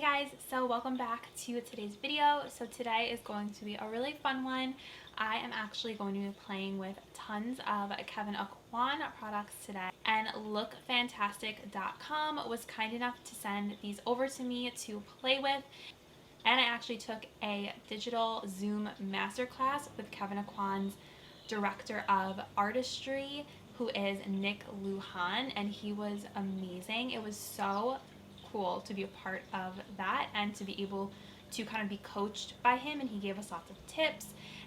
Hey guys, so welcome back to today's video. So today is going to be a really fun one. I am actually going to be playing with tons of Kevyn Aucoin products today, and lookfantastic.com was kind enough to send these over to me to play with. And I actually took a digital Zoom masterclass with Kevyn Aucoin's director of artistry, who is Nick Lujan, and he was amazing. It was so cool to be a part of that and to be able to kind of be coached by him, and he gave us lots of tips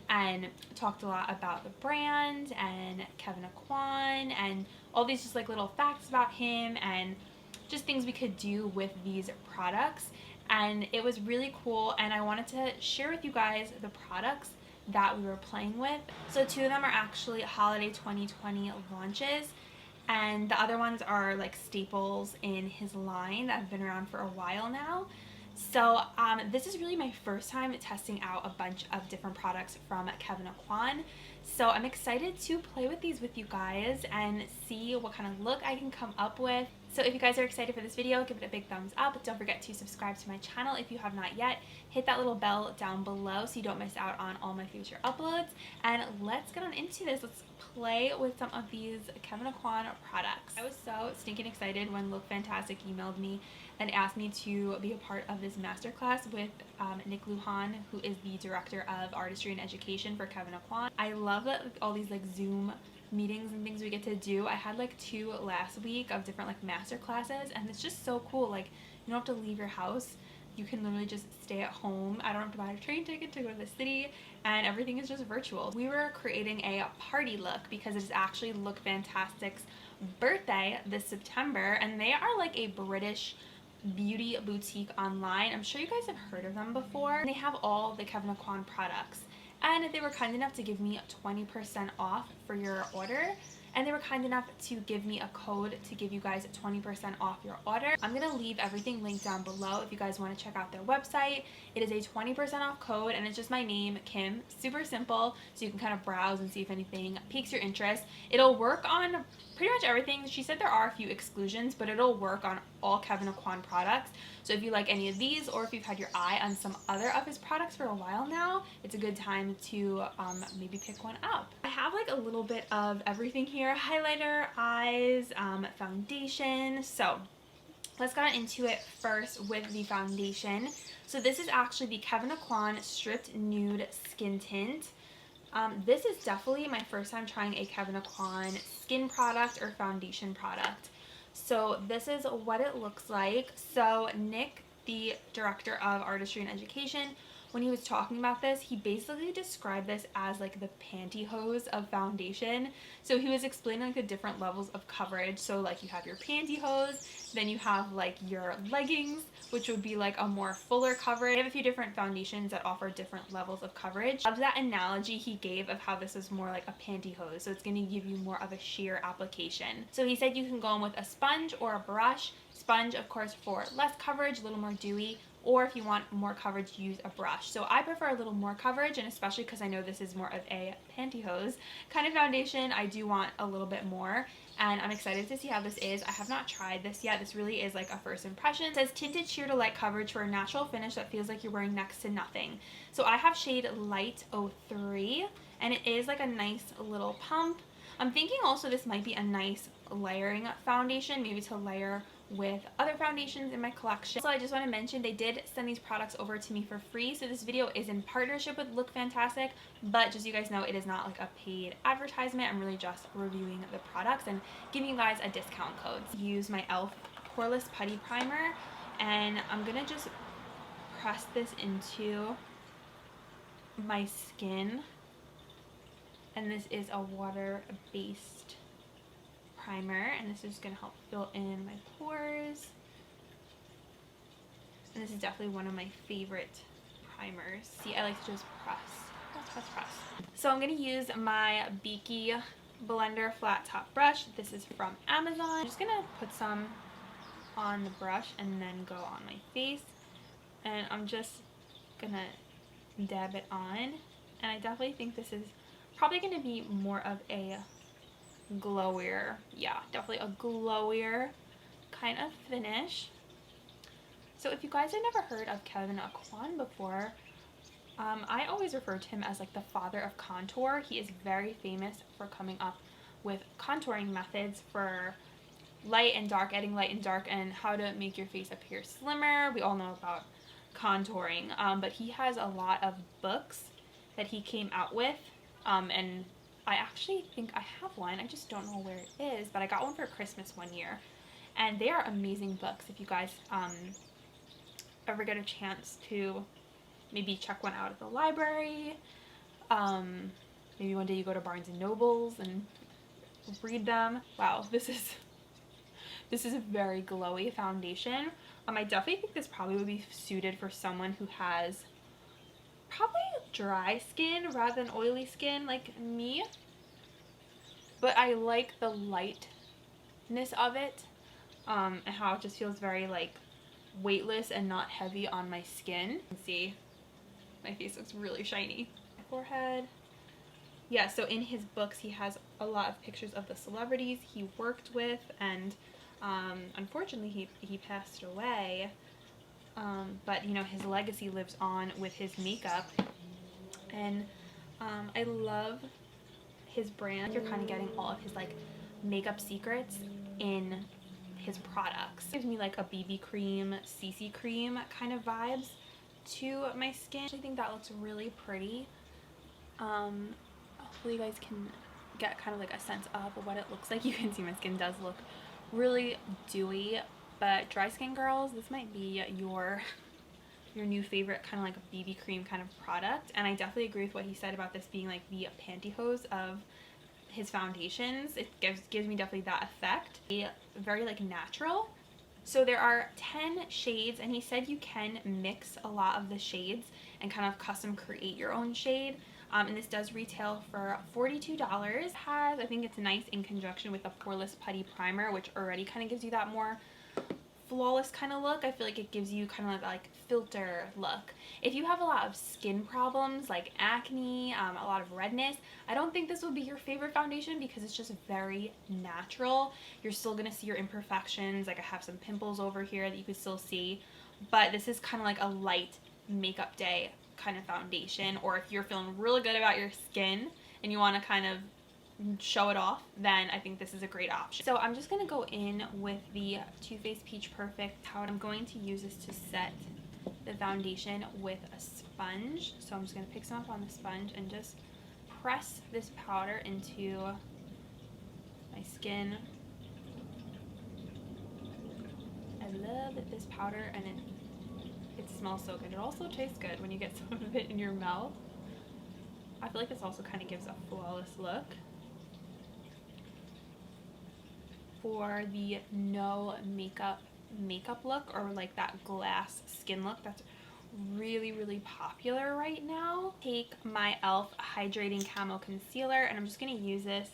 and talked a lot about the brand and Kevyn Aucoin and all these just like little facts about him and just things we could do with these products. And it was really cool, and I wanted to share with you guys the products that we were playing with. So two of them are actually holiday 2020 launches, and the other ones are like staples in his line that have been around for a while now. So this is really my first time testing out a bunch of different products from Kevyn Aucoin. So I'm excited to play with these with you guys and see what kind of look I can come up with. So if you guys are excited for this video, give it a big thumbs up. Don't forget to subscribe to my channel if you have not yet. Hit that little bell down below so you don't miss out on all my future uploads. And let's get on into this. Let's play with some of these Kevyn Aucoin products. I was so stinking excited when Look Fantastic emailed me and asked me to be a part of this masterclass with Nick Lujan, who is the director of artistry and education for Kevyn Aucoin. I love that all these like Zoom meetings and things we get to do. I had like 2 last week of different like master classes, and it's just so cool. Like, you don't have to leave your house. You can literally just stay at home. I don't have to buy a train ticket to go to the city, and everything is just virtual. We were creating a party look because it's actually Look Fantastic's birthday this September, and they are like a British beauty boutique online. I'm sure you guys have heard of them before. They have all the Kevyn Aucoin products, and they were kind enough to give me 20% off for your order, and they were kind enough to give me a code to give you guys 20% off your order. I'm gonna leave everything linked down below if you guys want to check out their website. It is a 20% off code, and it's just my name, Kim. Super simple, so you can kind of browse and see if anything piques your interest. It'll work on pretty much everything. She said there are a few exclusions, but it'll work on all Kevyn Aucoin products. So if you like any of these, or if you've had your eye on some other of his products for a while now, it's a good time to maybe pick one up. I have like a little bit of everything here: highlighter, eyes, foundation. So let's get into it first with the foundation. So this is actually the Kevyn Aucoin Stripped Nude Skin Tint. This is definitely my first time trying a Kevyn Aucoin skin product or foundation product. So this is what it looks like. So Nick, the director of artistry and education, when he was talking about this, he basically described this as like the pantyhose of foundation. So he was explaining like the different levels of coverage. So like you have your pantyhose, then you have like your leggings, which would be like a more fuller coverage. They have a few different foundations that offer different levels of coverage. I love that analogy he gave of how this is more like a pantyhose. So it's going to give you more of a sheer application. So he said you can go in with a sponge or a brush. Sponge, of course, for less coverage, a little more dewy, or if you want more coverage, use a brush. So I prefer a little more coverage, and especially because I know this is more of a pantyhose kind of foundation, I do want a little bit more, and I'm excited to see how this is. I have not tried this yet. This really is like a first impression. It says tinted sheer to light coverage for a natural finish that feels like you're wearing next to nothing. So I have shade Light 03, and it is like a nice little pump. I'm thinking also this might be a nice layering foundation, maybe to layer with other foundations in my collection. So I just want to mention they did send these products over to me for free. So this video is in partnership with Look Fantastic, but just so you guys know, it is not like a paid advertisement. I'm really just reviewing the products and giving you guys a discount code. Use my e.l.f. Poreless Putty Primer, and I'm gonna just press this into my skin. And this is a water-based primer, and this is going to help fill in my pores. And this is definitely one of my favorite primers. See, I like to just press. So I'm going to use my Beaky Blender flat top brush. This is from Amazon. I'm just going to put some on the brush and then go on my face. And I'm just going to dab it on. And I definitely think this is probably going to be more of a glowier, yeah, definitely a glowier kind of finish. So if you guys have never heard of Kevyn Aucoin before, I always refer to him as like the father of contour. He is very famous for coming up with contouring methods for light and dark, adding light and dark, and how to make your face appear slimmer. We all know about contouring, but he has a lot of books that he came out with, and I actually think I have one. I just don't know where it is, but I got one for Christmas one year, and they are amazing books. If you guys ever get a chance to maybe check one out at the library, maybe one day you go to Barnes and Nobles and read them. Wow, this is a very glowy foundation. I definitely think this probably would be suited for someone who has probably dry skin rather than oily skin like me. But I like the lightness of it, and how it just feels very like weightless and not heavy on my skin. You can see my face looks really shiny. My forehead. Yeah, so in his books he has a lot of pictures of the celebrities he worked with, and unfortunately he passed away, but you know, his legacy lives on with his makeup, and I love his brand. You're kind of getting all of his like makeup secrets in his products. It gives me like a BB cream, CC cream kind of vibes to my skin. I think that looks really pretty. Hopefully you guys can get kind of like a sense of what it looks like. You can see my skin does look really dewy, but dry skin girls, this might be your new favorite kind of like a BB cream kind of product. And I definitely agree with what he said about this being like the pantyhose of his foundations. It gives me definitely that effect. Very like natural. So there are 10 shades, and he said you can mix a lot of the shades and kind of custom create your own shade. And this does retail for $42. I think it's nice in conjunction with a Poreless Putty Primer, which already kind of gives you that more flawless kind of look. I feel like it gives you kind of like filter look. If you have a lot of skin problems like acne, a lot of redness, I don't think this will be your favorite foundation because it's just very natural. You're still gonna see your imperfections. Like I have some pimples over here that you can still see, but this is kind of like a light makeup day kind of foundation. Or if you're feeling really good about your skin and you want to kind of show it off, then I think this is a great option. So I'm just going to go in with the Too Faced Peach Perfect powder. I'm going to use this to set the foundation with a sponge. So I'm just going to pick some up on the sponge and just press this powder into my skin. I love this powder, and it smells so good. It also tastes good when you get some of it in your mouth. I feel like this also kind of gives a flawless look. For the no makeup look, or like that glass skin look that's really popular right now, take my e.l.f. Hydrating Camo Concealer, and I'm just going to use this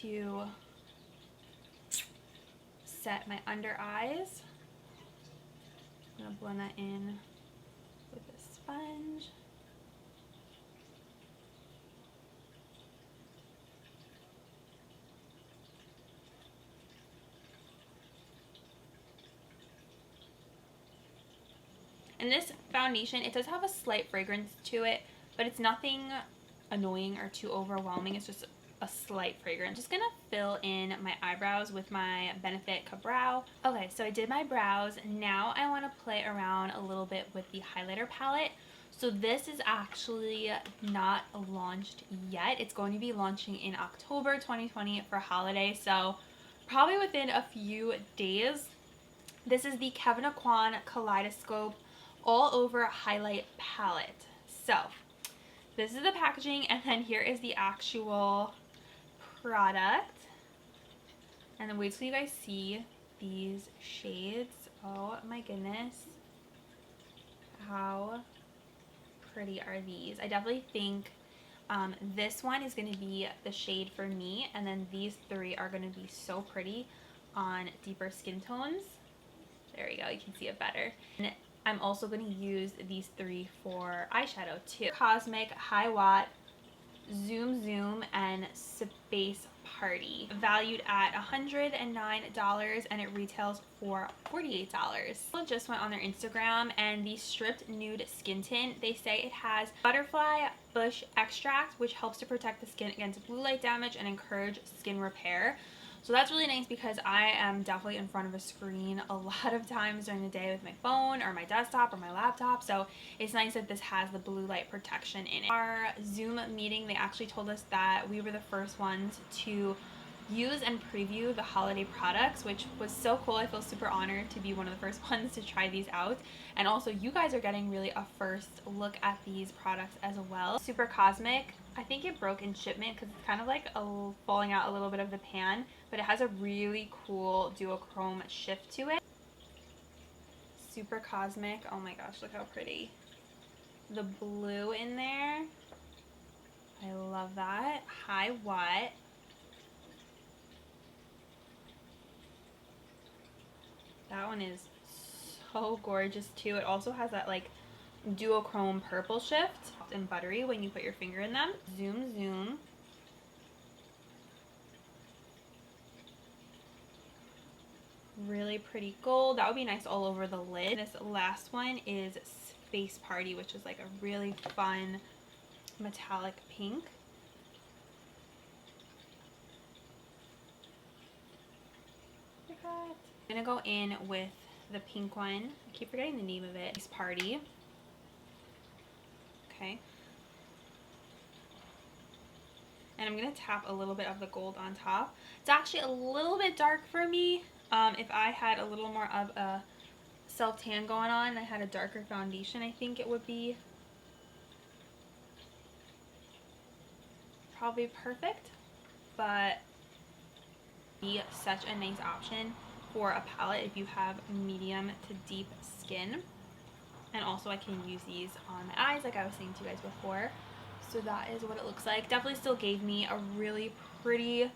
to set my under eyes. I'm going to blend that in with a sponge. And this foundation, it does have a slight fragrance to it, but it's nothing annoying or too overwhelming. It's just a slight fragrance. I'm just gonna fill in my eyebrows with my Benefit Ka-Brow. Okay, so I did my brows. Now I want to play around a little bit with the highlighter palette. So this is actually not launched yet. It's going to be launching in October 2020 for holiday, so probably within a few days. This is the Kevyn Aucoin Kaleidoscope All Over Highlight Palette. So this is the packaging, and then here is the actual product. And then wait till you guys see these shades. Oh my goodness, how pretty are these? I definitely think this one is going to be the shade for me, and then these three are going to be so pretty on deeper skin tones. There we go, you can see it better. And I'm also going to use these three for eyeshadow too. Cosmic High Watt Zoom, and Space Party, valued at $109, and it retails for $48. I just went on their Instagram, and the Stripped Nude Skin Tint, they say it has butterfly bush extract, which helps to protect the skin against blue light damage and encourage skin repair. So that's really nice because I am definitely in front of a screen a lot of times during the day with my phone or my desktop or my laptop. So it's nice that this has the blue light protection in it. Our Zoom meeting, they actually told us that we were the first ones to use and preview the holiday products, which was so cool. I feel super honored to be one of the first ones to try these out. And also you guys are getting really a first look at these products as well. Super Cosmic, I think it broke in shipment because it's kind of like falling out a little bit of the pan, but it has a really cool duochrome shift to it. Super Cosmic, oh my gosh, look how pretty. The blue in there, I love that. High Watt. That one is so gorgeous too. It also has that like duochrome purple shift and buttery when you put your finger in them. Zoom Zoom. Really pretty gold. That would be nice all over the lid. This last one is Space Party, which is like a really fun metallic pink. I'm gonna go in with the pink one. I keep forgetting the name of it. Space Party. Okay. And I'm gonna tap a little bit of the gold on top. It's actually a little bit dark for me. If I had a little more of a self-tan going on and I had a darker foundation, I think it would be probably perfect, but be such a nice option for a palette if you have medium to deep skin. And also I can use these on my eyes like I was saying to you guys before. So that is what it looks like. Definitely still gave me a really pretty,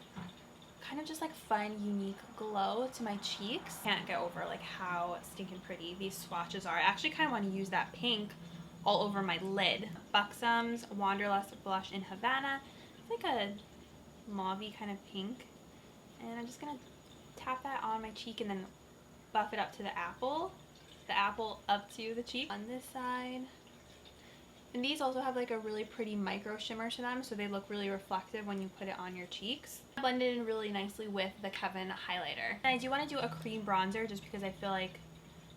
kind of just like fun, unique glow to my cheeks. Can't get over like how stinking pretty these swatches are. I actually kind of want to use that pink all over my lid. Buxom's Wanderlust Blush in Havana. It's like a mauve-y kind of pink. And I'm just going to tap that on my cheek and then buff it up to the apple up to the cheek on this side. And these also have like a really pretty micro shimmer to them, so they look really reflective when you put it on your cheeks. Blended in really nicely with the Kevyn highlighter. And I do want to do a cream bronzer just because I feel like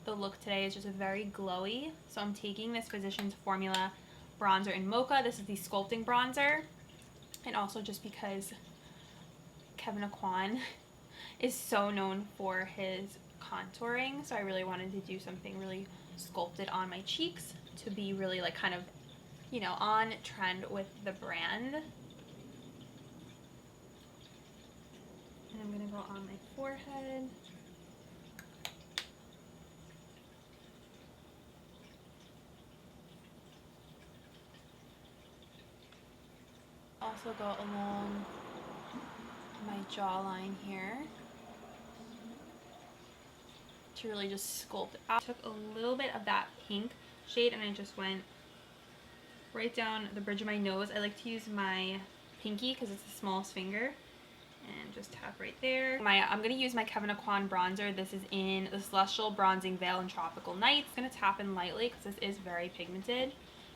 the look today is just very glowy. So I'm taking this Physicians Formula bronzer in Mocha. This is the sculpting bronzer. And also just because Kevyn Aucoin is so known for his contouring, so I really wanted to do something really sculpted on my cheeks to be really like kind of, you know, on trend with the brand. And I'm gonna go on my forehead. Also go along my jawline here to really just sculpt it out. I took a little bit of that pink shade and I just went right down the bridge of my nose. I like to use my pinky because it's the smallest finger, and just tap right there. I'm going to use my Kevyn Aucoin bronzer. This is in the Celestial Bronzing Veil in Tropical Nights. I'm going to tap in lightly because this is very pigmented.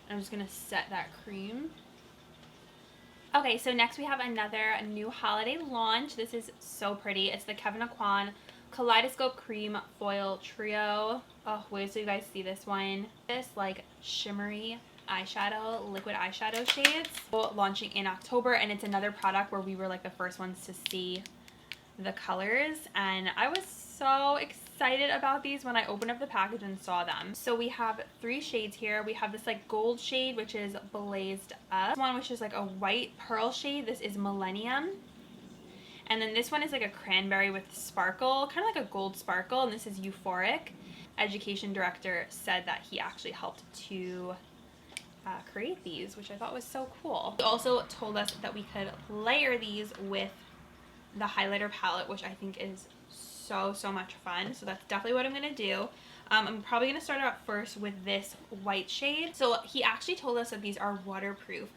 I'm just going to set that cream. Okay, so next we have another new holiday launch. This is so pretty. It's the Kevyn Aucoin Kaleidoscope Cream Foil Trio. Oh, wait till you guys see this one. This like shimmery eyeshadow, liquid eyeshadow shades. Launching in October, and it's another product where we were like the first ones to see the colors, and I was so excited about these when I opened up the package and saw them. So we have 3 shades here. We have this like gold shade, which is Blazed Up. This one, which is like a white pearl shade. This is Millennium. And then this one is like a cranberry with sparkle, kind of like a gold sparkle, and this is Euphoric. Education director said that he actually helped to create these, which I thought was so cool. He also told us that we could layer these with the highlighter palette, which I think is so much fun. So that's definitely what I'm going to do. I'm probably going to start out first with this white shade. So he actually told us that these are waterproof.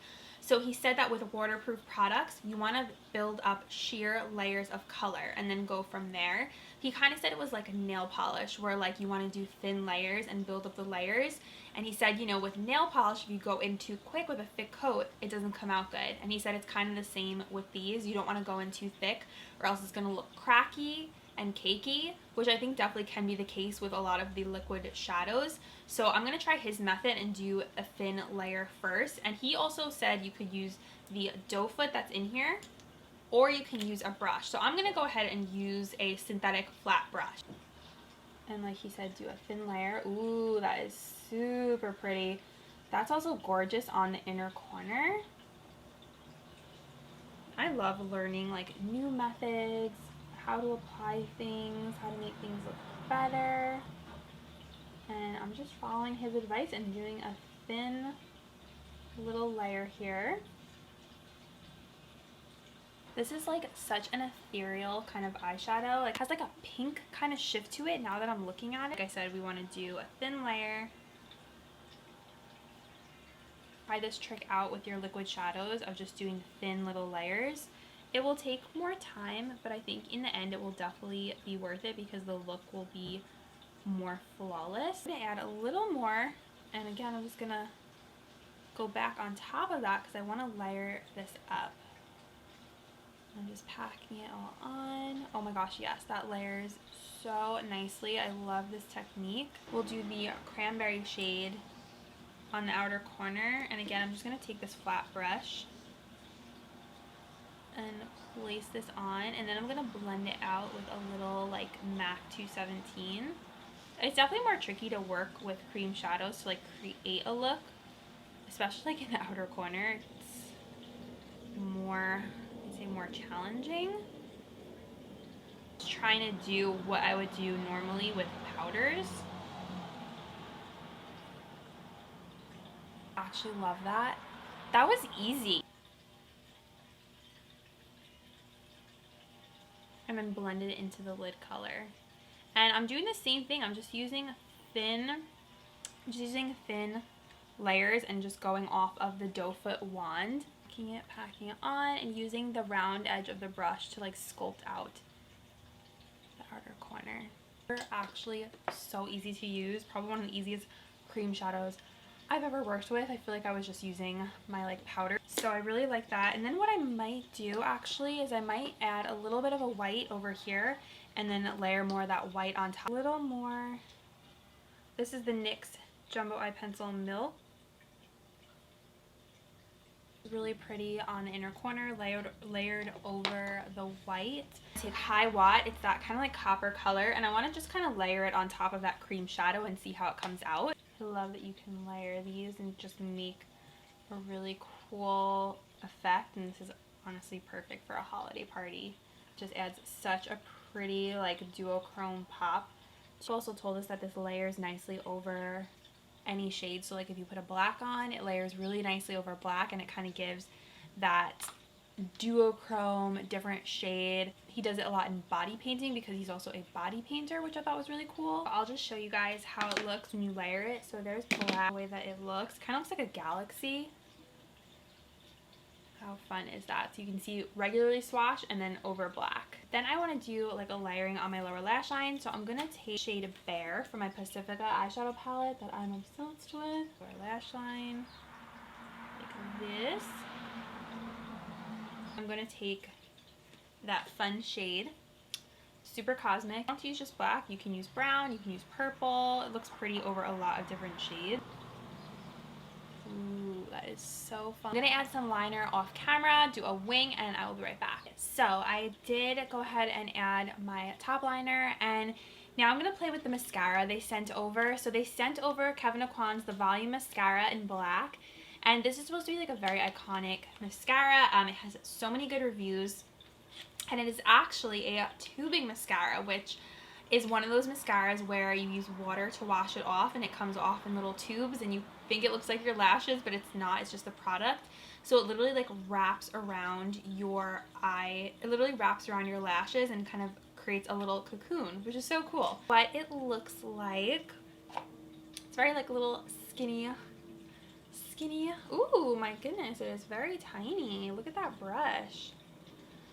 So he said that with waterproof products, you want to build up sheer layers of color and then go from there. He kind of said it was like a nail polish where like you want to do thin layers and build up the layers. And he said, you know, with nail polish, if you go in too quick with a thick coat, it doesn't come out good. And he said it's kind of the same with these. You don't want to go in too thick or else it's going to look cracky and cakey, which I think definitely can be the case with a lot of the liquid shadows. So I'm going to try his method and do a thin layer first. And he also said you could use the doe foot that's in here, or you can use a brush. So I'm going to go ahead and use a synthetic flat brush. And like he said, do a thin layer. Ooh, that is super pretty. That's also gorgeous on the inner corner. I love learning like new methods, how to apply things, how to make things look better. And I'm just following his advice and doing a thin little layer here. This is like such an ethereal kind of eyeshadow. Like, it has like a pink kind of shift to it now that I'm looking at it. Like I said, we want to do a thin layer. Try this trick out with your liquid shadows of just doing thin little layers. It will take more time, but I think in the end it will definitely be worth it because the look will be more flawless. I'm going to add a little more, and again I'm just going to go back on top of that because I want to layer this up. I'm just packing it all on. Oh my gosh, yes, that layers so nicely. I love this technique. We'll do the cranberry shade on the outer corner, and again I'm just going to take this flat brush and place this on, and then I'm going to blend it out with a little like MAC 217. It's definitely more tricky to work with cream shadows to like create a look, especially like in the outer corner. It's more, I'd say more challenging. Just trying to do what I would do normally with powders. I actually love that. That was easy. And then blended it into the lid color. And I'm doing the same thing. I'm just using thin layers and just going off of the doe foot wand. Packing it on, and using the round edge of the brush to like sculpt out the outer corner. They're actually so easy to use. Probably one of the easiest cream shadows I've ever worked with. I feel like I was just using my like powder. So I really like that. And then what I might do actually is I might add a little bit of a white over here and then layer more of that white on top. A little more. This is the NYX Jumbo Eye Pencil Milk. Really pretty on the inner corner, layered over the white. Take High Watt. It's that kind of like copper color, and I want to just kind of layer it on top of that cream shadow and see how it comes out. I love that you can layer these and just make a really cool effect, and this is honestly perfect for a holiday party. Just adds such a pretty like duochrome pop. She also told us that this layers nicely over any shade, so like if you put a black on, it layers really nicely over black, and it kind of gives that duochrome different shade. He does it a lot in body painting because he's also a body painter, which I thought was really cool. I'll just show you guys how it looks when you layer it. So there's black, the way that it looks, kind of looks like a galaxy. How fun is that? So you can see regularly swatch and then over black. Then I want to do like a layering on my lower lash line, so I'm going to take shade Bear from my Pacifica eyeshadow palette that I'm obsessed with. Lower lash line, like this. I'm going to take that fun shade, Super Cosmic. If you don't use just black, you can use brown, you can use purple. It looks pretty over a lot of different shades. Ooh, that is so fun. I'm gonna add some liner off camera, do a wing, and I will be right back. So I did go ahead and add my top liner, and now I'm gonna play with the mascara they sent over. So they sent over Kevyn Aucoin's The Volume Mascara in black, and this is supposed to be like a very iconic mascara. It has so many good reviews, and it is actually a tubing mascara, which is one of those mascaras where you use water to wash it off and it comes off in little tubes and you think it looks like your lashes, but it's not. It's just the product. So it literally like wraps around your eye. It literally wraps around your lashes and kind of creates a little cocoon, which is so cool. But it looks like, it's very like a little skinny skinny. Ooh, my goodness, it is very tiny. Look at that brush.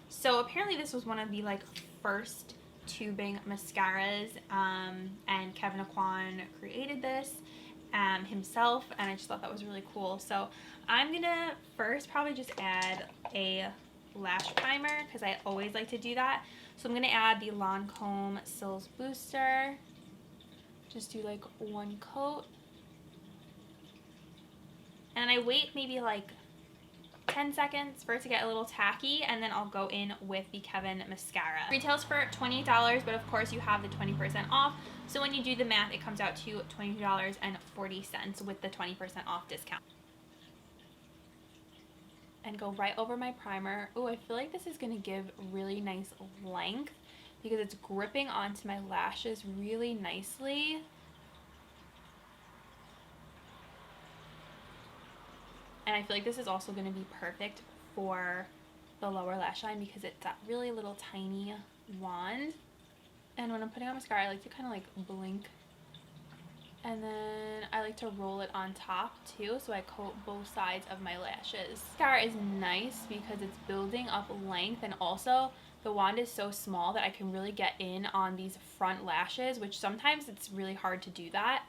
So apparently this was one of the like first tubing mascaras, and Kevyn Aucoin created this himself, and I just thought that was really cool. So I'm gonna first probably just add a lash primer because I always like to do that. So I'm gonna add the Lancome Sills Booster. Just do like one coat, and I wait maybe like 10 seconds for it to get a little tacky, and then I'll go in with the Kevyn mascara. Retails for $28, but of course you have the 20% off. So when you do the math, it comes out to $22.40 with the 20% off discount. And go right over my primer. Oh, I feel like this is gonna give really nice length because it's gripping onto my lashes really nicely. And I feel like this is also going to be perfect for the lower lash line because it's that really little tiny wand. And when I'm putting on mascara, I like to kind of like blink. And then I like to roll it on top too, so I coat both sides of my lashes. Mascara is nice because it's building up length, and also the wand is so small that I can really get in on these front lashes, which sometimes it's really hard to do that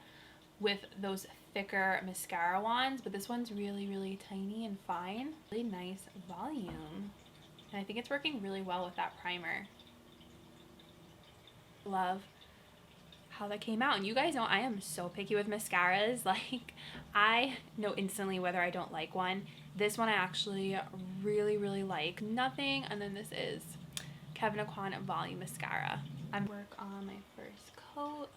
with those thicker mascara wands, but this one's really tiny and fine. Really nice volume, and I think it's working really well with that primer. Love how that came out. And you guys know I am so picky with mascaras. Like, I know instantly whether I don't like one. This one I actually really like. Nothing. And then this is Kevyn Aucoin Volume Mascara. I'm work on my first coat.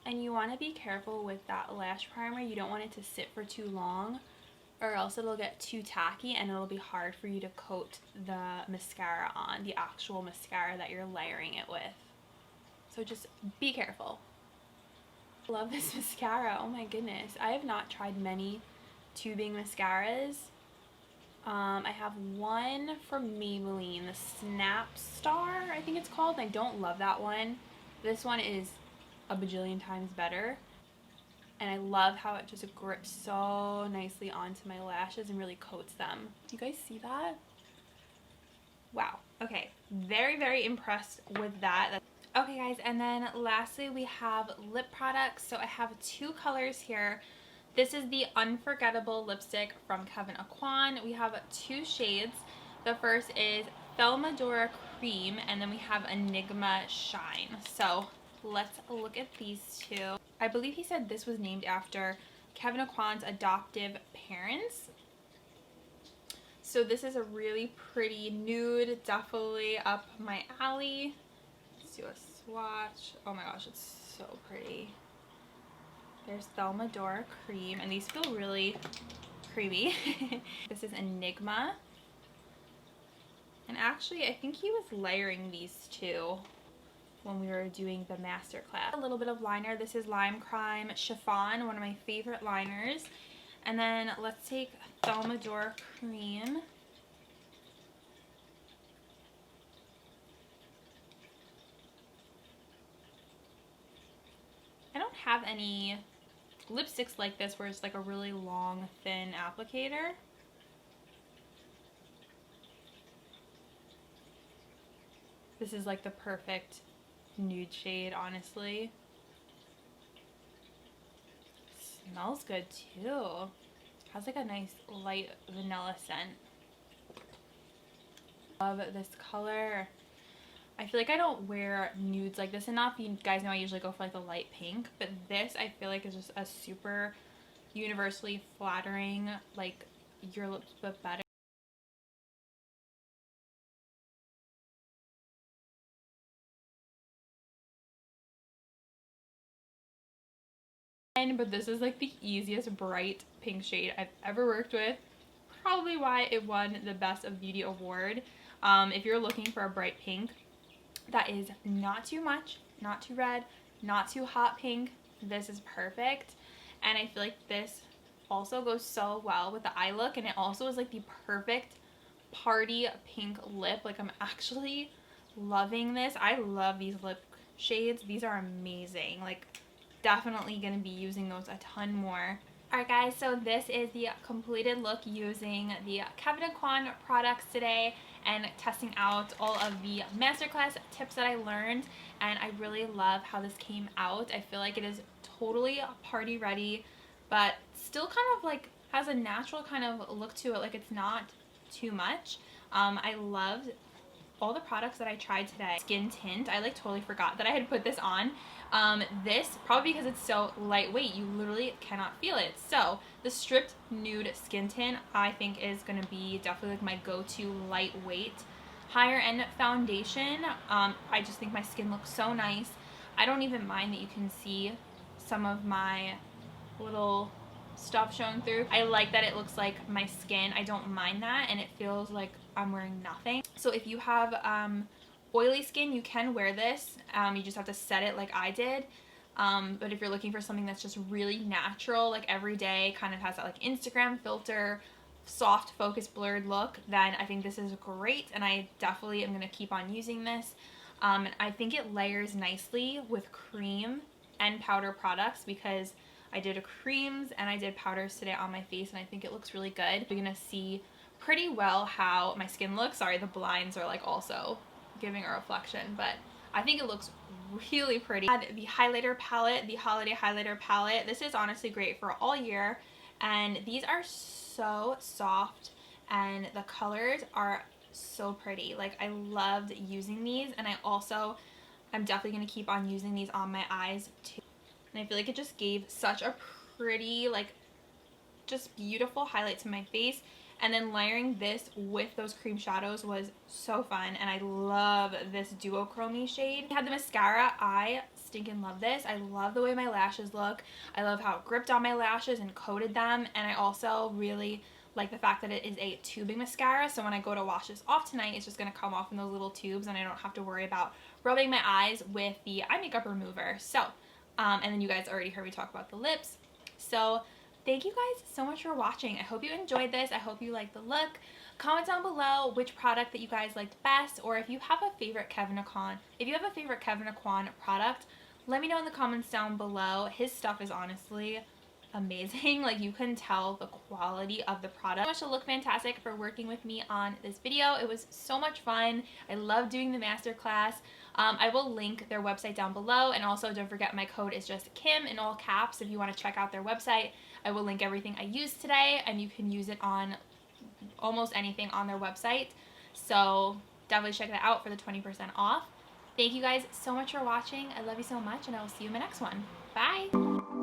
And you want to be careful with that lash primer. You don't want it to sit for too long, or else it'll get too tacky and it'll be hard for you to coat the mascara on, the actual mascara that you're layering it with. So just be careful. I love this mascara. Oh my goodness. I have not tried many tubing mascaras. I have one from Maybelline, the Snap Star, I think it's called. I don't love that one. This one is a bajillion times better, and I love how it just grips so nicely onto my lashes and really coats them. Do you guys see that? Wow. Okay, very impressed with that. Okay guys, and then lastly we have lip products. So I have two colors here. This is the Unforgettable lipstick from Kevyn Aucoin. We have two shades. The first is Thelmadora Cream, and then we have Enigma Shine. So let's look at these two. I believe he said this was named after Kevyn Aucoin's adoptive parents. So this is a really pretty nude, definitely up my alley. Let's do a swatch. Oh my gosh, it's so pretty. There's Thelmadora Cream, and these feel really creamy. This is Enigma. And actually, I think he was layering these two when we were doing the master class. A little bit of liner. This is Lime Crime Chiffon, one of my favorite liners. And then let's take Thelmadora Cream. I don't have any lipsticks like this where it's like a really long, thin applicator. This is like the perfect nude shade, honestly. Smells good too. Has like a nice light vanilla scent. Love this color. I feel like I don't wear nudes like this enough. You guys know I usually go for like the light pink, but this I feel like is just a super universally flattering, like your lips but better. But this is like the easiest bright pink shade I've ever worked with. Probably why it won the Best of Beauty award. If you're looking for a bright pink that is not too much, not too red, not too hot pink, this is perfect. And I feel like this also goes so well with the eye look, and it also is like the perfect party pink lip. Like, I'm actually loving this. I love these lip shades. These are amazing. Like, definitely gonna be using those a ton more. Alright guys, so this is the completed look using the Kevyn Aucoin products today and testing out all of the masterclass tips that I learned, and I really love how this came out. I feel like it is totally party ready, but still kind of like has a natural kind of look to it, like it's not too much. I loved all the products that I tried today. Skin tint, I like totally forgot that I had put this on. This, probably because it's so lightweight, you literally cannot feel it. So the stripped nude skin tint I think is going to be definitely like my go-to lightweight higher end foundation. I just think my skin looks so nice. I don't even mind that you can see some of my little stuff showing through. I like that it looks like my skin. I don't mind that, and it feels like I'm wearing nothing. So if you have oily skin, you can wear this. You just have to set it like I did. But if you're looking for something that's just really natural, like everyday, kind of has that like Instagram filter, soft focus blurred look, then I think this is great, and I definitely am going to keep on using this. And I think it layers nicely with cream and powder products, because I did creams and I did powders today on my face, and I think it looks really good. You're gonna see pretty well how my skin looks. Sorry, the blinds are like also giving a reflection, but I think it looks really pretty. The highlighter palette, the holiday highlighter palette. This is honestly great for all year, and these are so soft and the colors are so pretty. Like, I loved using these, and I'm definitely gonna keep on using these on my eyes too. And I feel like it just gave such a pretty, like, just beautiful highlight to my face. And then layering this with those cream shadows was so fun. And I love this duochrome shade. I had the mascara. I stinking love this. I love the way my lashes look. I love how it gripped on my lashes and coated them. And I also really like the fact that it is a tubing mascara. So when I go to wash this off tonight, it's just going to come off in those little tubes, and I don't have to worry about rubbing my eyes with the eye makeup remover. So and then you guys already heard me talk about the lips. So thank you guys so much for watching. I hope you enjoyed this. I hope you liked the look. Comment down below which product that you guys liked best, or if you have a favorite Kevyn Aucoin product, let me know in the comments down below. His stuff is honestly amazing. Like, you can tell the quality of the product. So much to Look Fantastic for working with me on this video. It was so much fun. I love doing the masterclass. I will link their website down below, and also don't forget my code is just Kim in all caps if you want to check out their website. I will link everything I used today, and you can use it on almost anything on their website. So definitely check that out for the 20% off. Thank you guys so much for watching. I love you so much, and I will see you in my next one. Bye!